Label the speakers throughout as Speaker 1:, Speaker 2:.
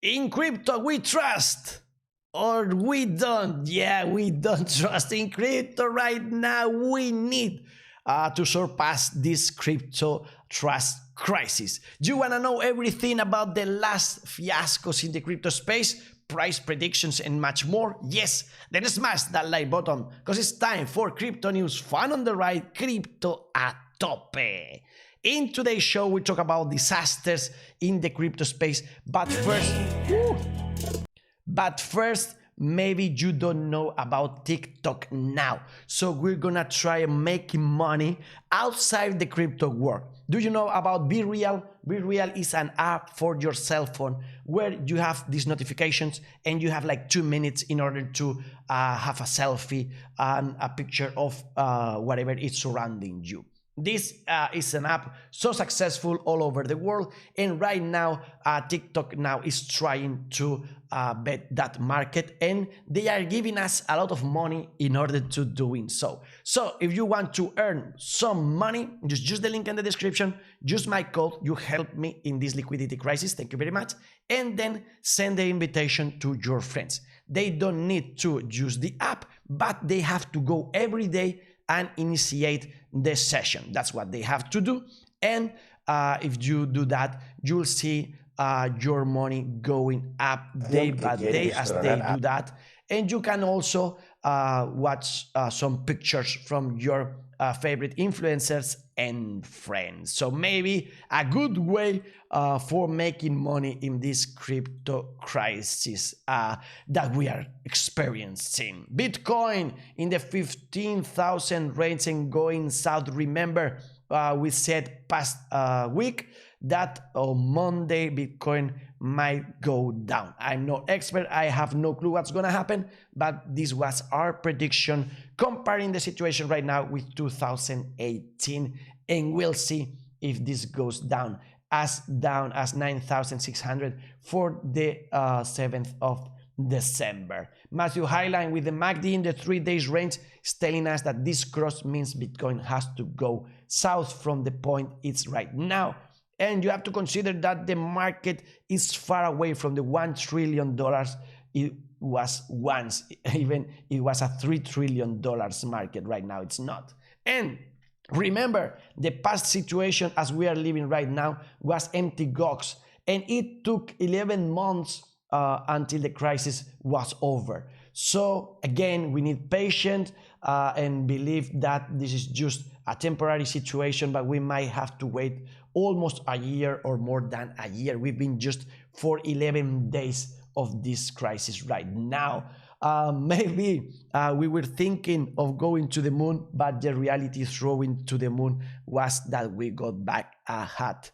Speaker 1: In crypto we trust, or we don't. Yeah, we don't trust in crypto right now. We need to surpass this crypto trust crisis. Do you want to know everything about the last fiascos in the crypto space, price predictions, and much more? Yes, then smash that like button, because it's time for crypto news, fun on the ride, crypto a tope. In today's show, we talk about disasters in the crypto space, but first, maybe you don't know about TikTok now. So we're gonna try making money outside the crypto world. Do you know about Be Real? Be Real is an app for your cell phone where you have these notifications and you have like 2 minutes in order to have a selfie and a picture of whatever is surrounding you. This is an app so successful all over the world, and right now TikTok now is trying to bet that market, and they are giving us a lot of money in order to doing so. So if you want to earn some money, just use the link in the description, use my code, you help me in this liquidity crisis, thank you very much, and then send the invitation to your friends. They don't need to use the app, but they have to go every day and initiate the session. That's what they have to do. And if you do that, you'll see your money going up day by day as they do that. And you can also watch some pictures from your favorite influencers and friends. So maybe a good way for making money in this crypto crisis that we are experiencing. Bitcoin in the 15,000 range and going south. Remember, we said past week that on Monday Bitcoin might go down. I'm no expert, I have no clue what's gonna happen, but this was our prediction comparing the situation right now with 2018, and we'll see if this goes down as 9,600 for the 7th of December. Matthew Highline with the MACD in the 3 days range is telling us that this cross means Bitcoin has to go south from the point it's right now. And you have to consider that the market is far away from the $1 trillion it was once. Even it was a $3 trillion market. Right now it's not. And remember, the past situation as we are living right now was empty gox, and it took 11 months until the crisis was over. So again, we need patience and believe that this is just a temporary situation, but we might have to wait almost a year or more than a year. We've been just for 11 days of this crisis right now. Maybe we were thinking of going to the moon, but the reality throwing to the moon was that we got back a hat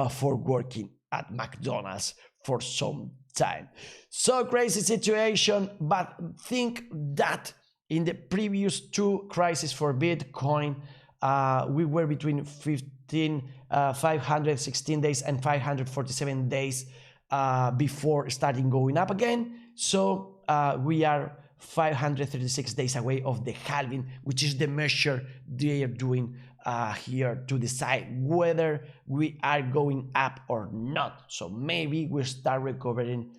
Speaker 1: for working at McDonald's for some time. So crazy situation, but think that in the previous two crises for Bitcoin, we were between 516 days and 547 days before starting going up again. So we are 536 days away of the halving, which is the measure they are doing here to decide whether we are going up or not. So maybe we start recovering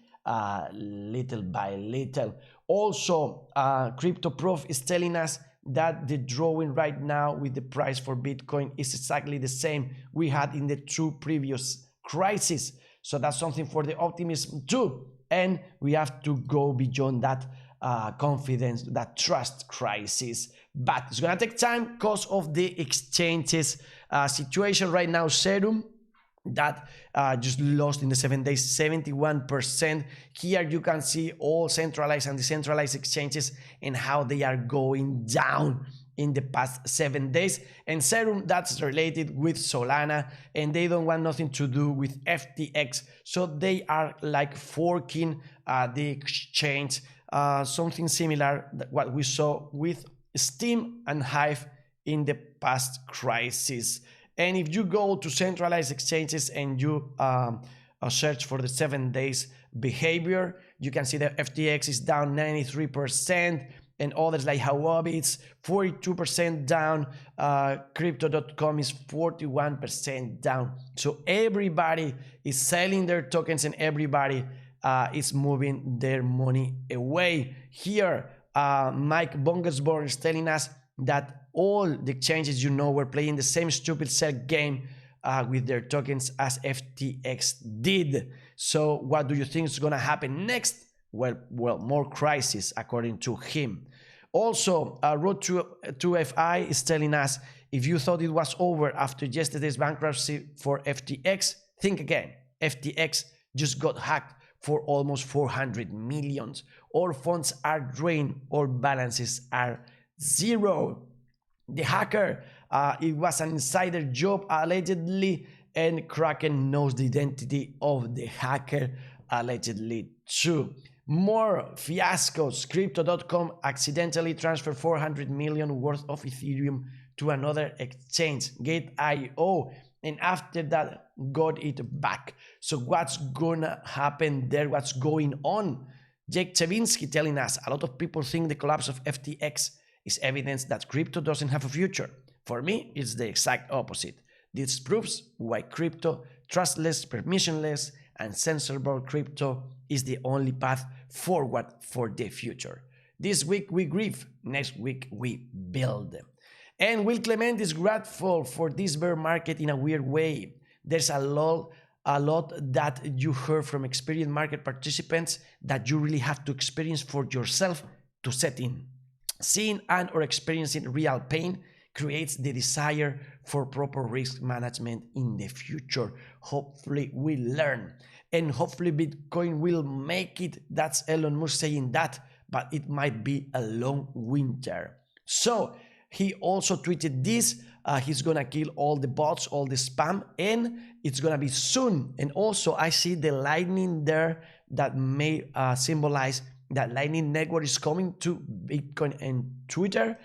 Speaker 1: little by little. Also, CryptoProf is telling us that the drawing right now with the price for Bitcoin is exactly the same we had in the two previous crises. So that's something for the optimism too. And we have to go beyond that confidence, that trust crisis. But it's gonna take time because of the exchanges situation right now. Serum that just lost in the 7 days 71%. Here you can see all centralized and decentralized exchanges and how they are going down in the past 7 days. And Serum, that's related with Solana, and they don't want nothing to do with FTX, so they are like forking the exchange, something similar to what we saw with Steam and Hive in the past crisis. And if you go to centralized exchanges and you search for the 7 days behavior, you can see that FTX is down 93%, and others like Huobi, it's 42% down, Crypto.com is 41% down. So everybody is selling their tokens and everybody is moving their money away. Here, Mike Bungersborg is telling us that all the exchanges, were playing the same stupid sell game with their tokens as FTX did. So what do you think is going to happen next? Well, more crisis, according to him. Also, Road to FI is telling us, if you thought it was over after yesterday's bankruptcy for FTX, think again. FTX just got hacked for almost 400 million. All funds are drained, all balances are zero. The hacker, it was an insider job allegedly, and Kraken knows the identity of the hacker allegedly too. More fiascos. Crypto.com accidentally transferred 400 million worth of Ethereum to another exchange, Gate.io, and after that got it back. So what's gonna happen there? What's going on? Jake Chevinsky telling us, a lot of people think the collapse of FTX is evidence that crypto doesn't have a future. For me, it's the exact opposite. This proves why crypto, trustless, permissionless, and censorable crypto is the only path forward for the future. This week we grieve, next week we build. And Will Clement is grateful for this bear market in a weird way. There's a lot that you heard from experienced market participants that you really have to experience for yourself to set in. Seeing and or experiencing real pain creates the desire for proper risk management in the future. Hopefully we learn, and hopefully Bitcoin will make it. That's Elon Musk saying that, but it might be a long winter. So he also tweeted this, he's gonna kill all the bots, all the spam, and it's gonna be soon. And also I see the lightning there that may symbolize that Lightning Network is coming to Bitcoin and Twitter,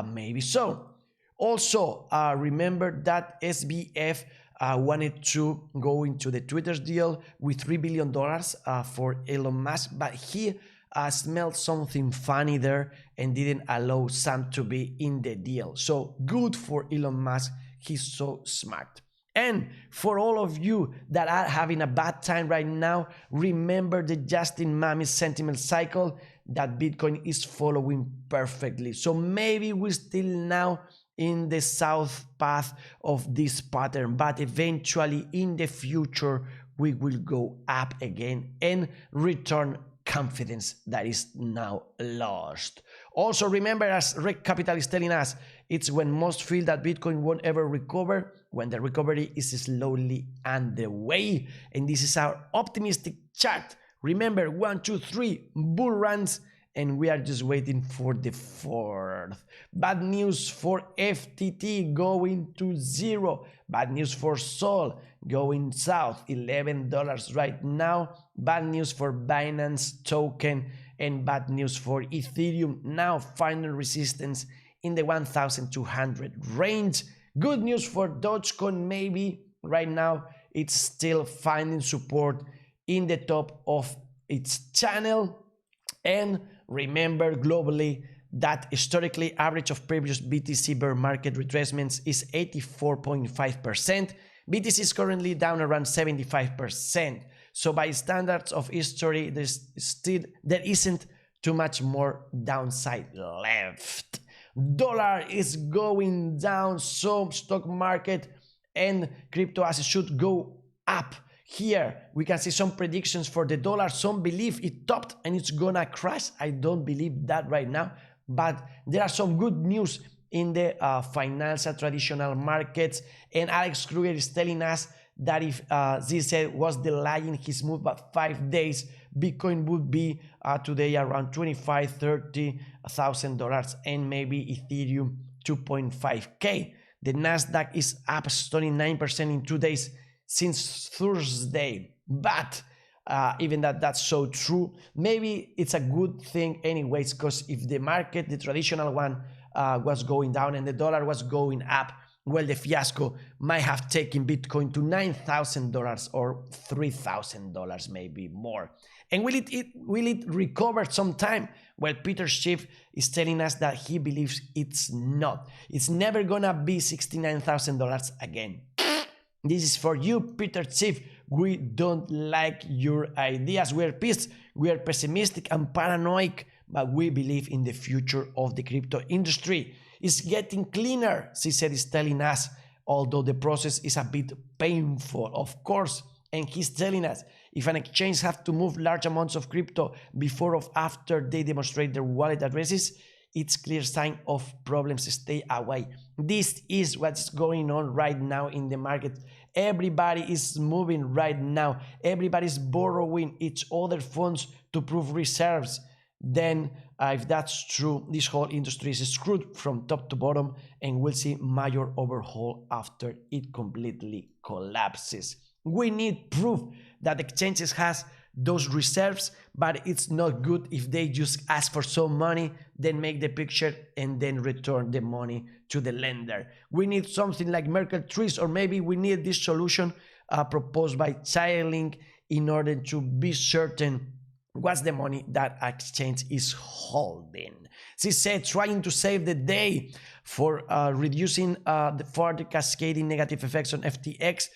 Speaker 1: maybe so. Also, remember that SBF wanted to go into the Twitter's deal with $3 billion for Elon Musk, but he smelled something funny there and didn't allow Sam to be in the deal. So good for Elon Musk, he's so smart. And for all of you that are having a bad time right now, remember the Justin Mammy's sentiment cycle that Bitcoin is following perfectly. So maybe we're still now in the south path of this pattern, but eventually in the future we will go up again and return confidence that is now lost. Also remember, as Rick Capital is telling us, it's when most feel that Bitcoin won't ever recover, when the recovery is slowly underway. And this is our optimistic chart. Remember, 1, 2, 3 bull runs, and we are just waiting for the fourth. Bad news for FTT going to zero. Bad news for Sol going south, $11 right now. Bad news for Binance token, and bad news for Ethereum, now finding resistance in the 1,200 range. Good news for Dogecoin, maybe right now it's still finding support in the top of its channel. And remember, globally, that historically average of previous BTC bear market retracements is 84.5%. BTC is currently down around 75%. So by standards of history, there isn't too much more downside left. Dollar is going down, so stock market and crypto assets should go up. Here we can see some predictions for the dollar. Some believe it topped and it's gonna crash. I don't believe that right now, but there are some good news in the financial traditional markets. And Alex Kruger is telling us that if this was delaying his move by 5 days, Bitcoin would be today around $25,000-$30,000, and maybe Ethereum 2.5K. The Nasdaq is up stunning 9% in 2 days since Thursday. But even that's so true, maybe it's a good thing anyways, because if the market, the traditional one, was going down and the dollar was going up, well, the fiasco might have taken Bitcoin to $9,000 or $3,000, maybe more. And will it recover sometime? Well, Peter Schiff is telling us that he believes it's not. It's never gonna be $69,000 again. This is for you, Peter Schiff, we don't like your ideas. We're pissed, we are pessimistic and paranoid, but we believe in the future of the crypto industry. It's getting cleaner, she said, is telling us, although the process is a bit painful, of course. And he's telling us, if an exchange have to move large amounts of crypto before or after they demonstrate their wallet addresses, it's clear sign of problems. Stay away. This is what's going on right now in the market. Everybody is moving right now. Everybody's borrowing each other funds to prove reserves. Then if that's true, this whole industry is screwed from top to bottom, and we'll see major overhaul after it completely collapses. We need proof that exchanges has those reserves, but it's not good if they just ask for some money, then make the picture and then return the money to the lender. We need something like Merkle trees, or maybe we need this solution proposed by Chainlink in order to be certain what's the money that exchange is holding. She said, trying to save the day for reducing the further cascading negative effects on FTX,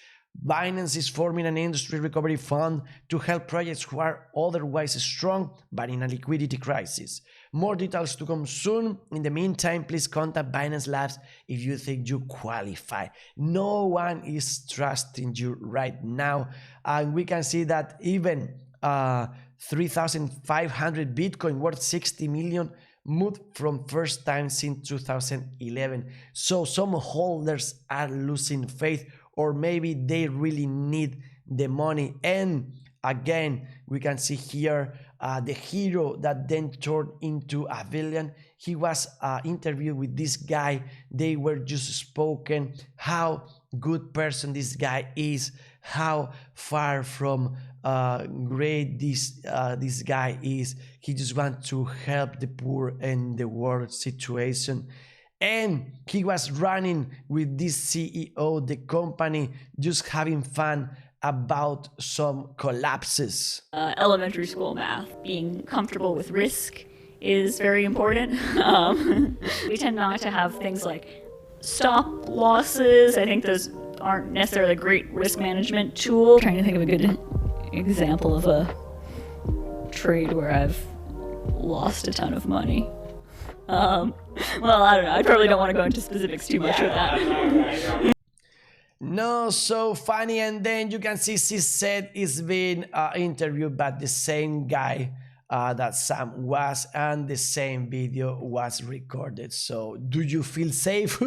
Speaker 1: Binance is forming an industry recovery fund to help projects who are otherwise strong but in a liquidity crisis. More details to come soon. In the meantime, please contact Binance Labs if you think you qualify. No one is trusting you right now. And we can see that even 3,500 Bitcoin worth 60 million moved from first time since 2011. So some holders are losing faith, or maybe they really need the money. And again, we can see here the hero that then turned into a villain. He was interviewed with this guy. They were just spoken how good person this guy is, how far from great this guy is. He just wants to help the poor and the world situation. And he was running with this CEO, the company, just having fun about some collapses.
Speaker 2: Elementary school math, being comfortable with risk is very important. We tend not to have things like stop losses. I think those aren't necessarily a great risk management tool. I'm trying to think of a good example of a trade where I've lost a ton of money. Well, I don't know. I probably don't want to go into specifics too much with that.
Speaker 1: No, so funny. And then you can see she said is being interviewed by the same guy that Sam was, and the same video was recorded. So do you feel safe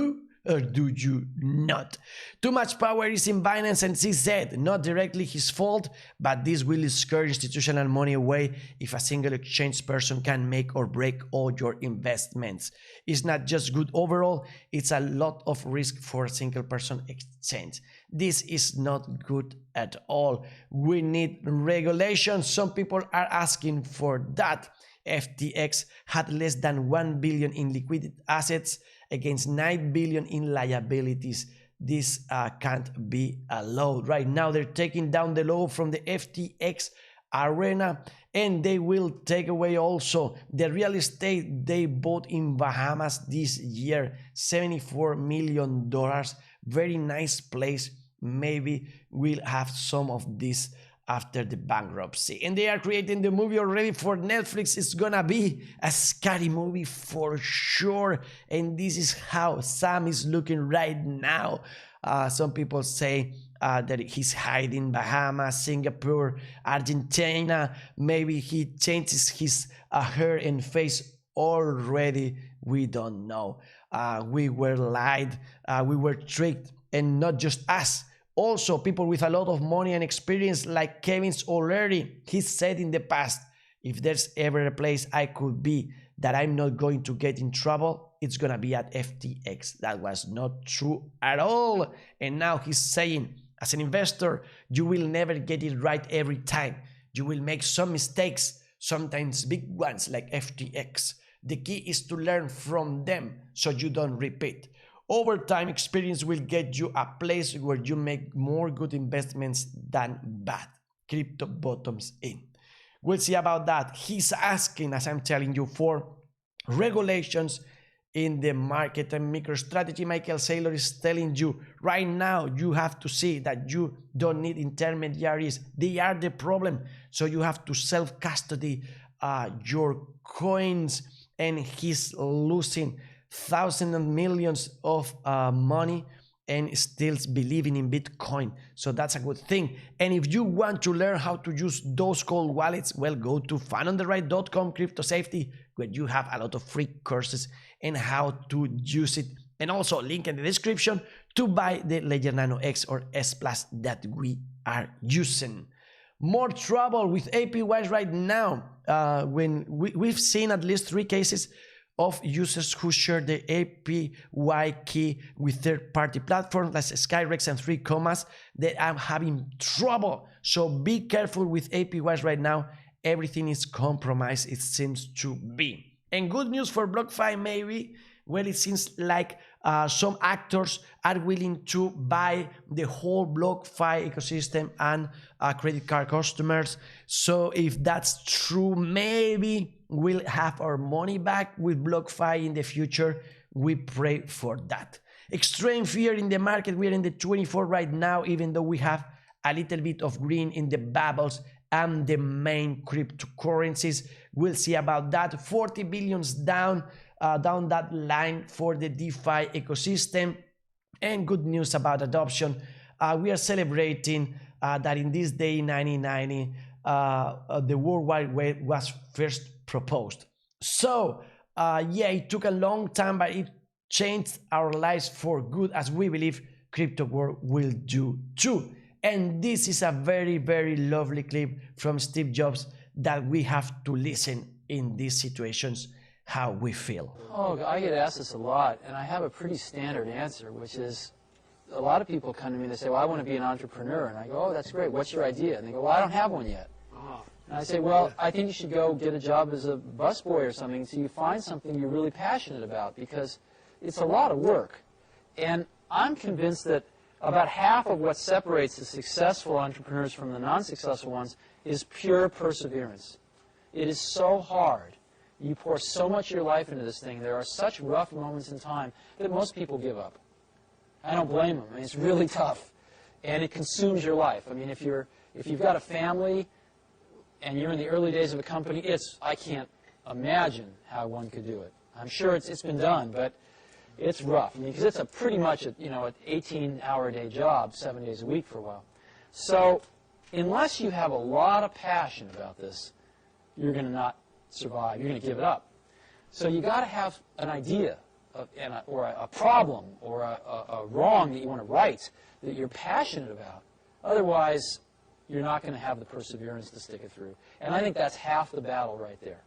Speaker 1: or do you not? Too much power is in Binance, and she said not directly his fault, but this will scare institutional money away if a single exchange person can make or break all your investments. It's not just good overall, it's a lot of risk for a single person exchange. This is not good at all. We need regulations. Some people are asking for that. FTX had less than 1 billion in liquid assets against 9 billion in liabilities. This can't be allowed. Right now they're taking down the logo from the FTX arena, and they will take away also the real estate they bought in Bahamas this year, $74 million. Very nice place. Maybe we'll have some of this after the bankruptcy. And they are creating the movie already for Netflix. It's gonna be a scary movie for sure. And this is how Sam is looking right now. Some people say that he's hiding Bahamas, Singapore, Argentina. Maybe he changes his hair and face already. We don't know. We were lied. We were tricked, and not just us. Also, people with a lot of money and experience like Kevin's already. He said in the past, if there's ever a place I could be that I'm not going to get in trouble, it's gonna be at FTX. That was not true at all. And now he's saying, as an investor, you will never get it right every time. You will make some mistakes, sometimes big ones like FTX. The key is to learn from them so you don't repeat. Over time, experience will get you a place where you make more good investments than bad. Crypto bottoms in. We'll see about that. He's asking, as I'm telling you, for regulations in the market and MicroStrategy. Michael Saylor is telling you right now, you have to see that you don't need intermediaries. They are the problem. So you have to self-custody your coins, and he's losing thousands and millions of money and still believing in Bitcoin. So that's a good thing. And if you want to learn how to use those cold wallets, well, go to fundontheright.com crypto safety, where you have a lot of free courses and how to use it. And also link in the description to buy the Ledger Nano X or S Plus that we are using. More trouble with APYs right now. When we've seen at least 3 cases of users who share the APY key with third-party platforms like Skyrex and 3 Commas that are having trouble. So be careful with APYs right now. Everything is compromised, it seems to be. And good news for BlockFi maybe. Well, it seems like some actors are willing to buy the whole BlockFi ecosystem and credit card customers. So if that's true, maybe we'll have our money back with BlockFi in the future. We pray for that. Extreme fear in the market. We are in the 24 right now, even though we have a little bit of green in the bubbles and the main cryptocurrencies. We'll see about that. 40 billions down that line for the DeFi ecosystem. And good news about adoption. We are celebrating that in this day 1990, the World Wide Web was first proposed. So yeah, it took a long time, but it changed our lives for good, as we believe crypto world will do too. And this is a very, very lovely clip from Steve Jobs that we have to listen in these situations, how we feel.
Speaker 3: Oh, I get asked this a lot, and I have a pretty standard answer, which is a lot of people come to me and they say, well, I want to be an entrepreneur. And I go, oh, that's great. What's your idea? And they go, well, I don't have one yet. And I say, well, I think you should go get a job as a busboy or something so you find something you're really passionate about, because it's a lot of work. And I'm convinced that about half of what separates the successful entrepreneurs from the non-successful ones is pure perseverance. It is so hard. You pour so much of your life into this thing. There are such rough moments in time that most people give up. I don't blame them. I mean, it's really tough, and it consumes your life. I mean, if you've got a family and you're in the early days of a company, I can't imagine how one could do it. I'm sure it's been done, but it's rough. I mean, because it's a pretty much an 18-hour-a-day job, 7 days a week for a while. So unless you have a lot of passion about this, you're going to not survive. You're going to give it up. So you got to have an idea or a problem or a wrong that you want to right that you're passionate about. Otherwise, you're not going to have the perseverance to stick it through. And I think that's half the battle right there.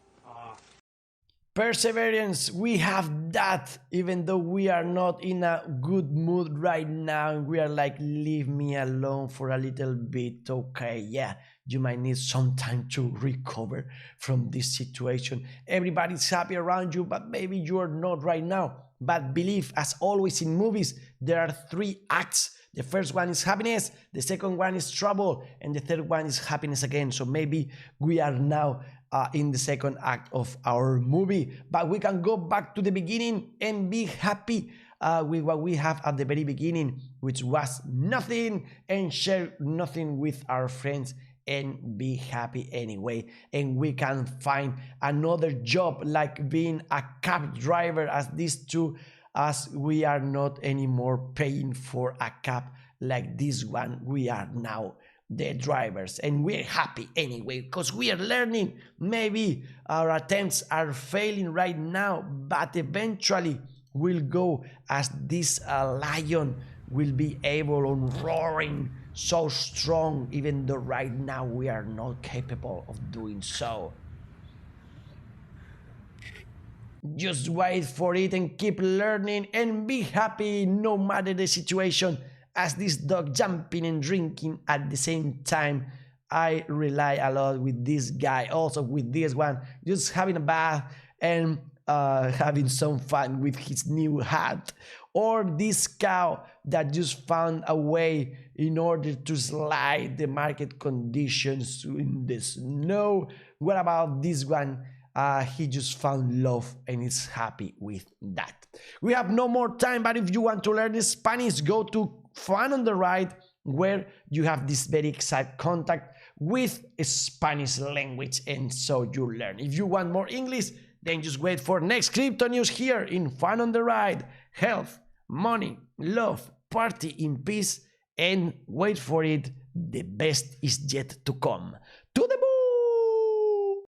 Speaker 1: Perseverance, we have that, even though we are not in a good mood right now, and we are like, leave me alone for a little bit. Okay, yeah, you might need some time to recover from this situation. Everybody's happy around you, but maybe you are not right now. But believe, as always in movies, there are 3 acts. The first one is happiness, the second one is trouble, and the third one is happiness again. So maybe we are now in the second act of our movie, but we can go back to the beginning and be happy with what we have at the very beginning, which was nothing, and share nothing with our friends and be happy anyway. And we can find another job like being a cab driver, as these two, as we are not anymore paying for a cab like this one. We are now the drivers, and we're happy anyway because we are learning. Maybe our attempts are failing right now, but eventually we'll go as this lion will be able on roaring so strong, even though right now we are not capable of doing so. Just wait for it and keep learning and be happy no matter the situation. As this dog jumping and drinking at the same time, I rely a lot with this guy, also with this one, just having a bath and having some fun with his new hat. Or this cow that just found a way in order to slide the market conditions in the snow. What about this one? he just found love and is happy with that. We have no more time, but if you want to learn Spanish, go to Fun on the Ride, where you have this very exact contact with Spanish language, and so you learn. If you want more English, then just wait for next crypto news here in Fun on the Ride. Health, money, love, party in peace, and wait for it, the best is yet to come.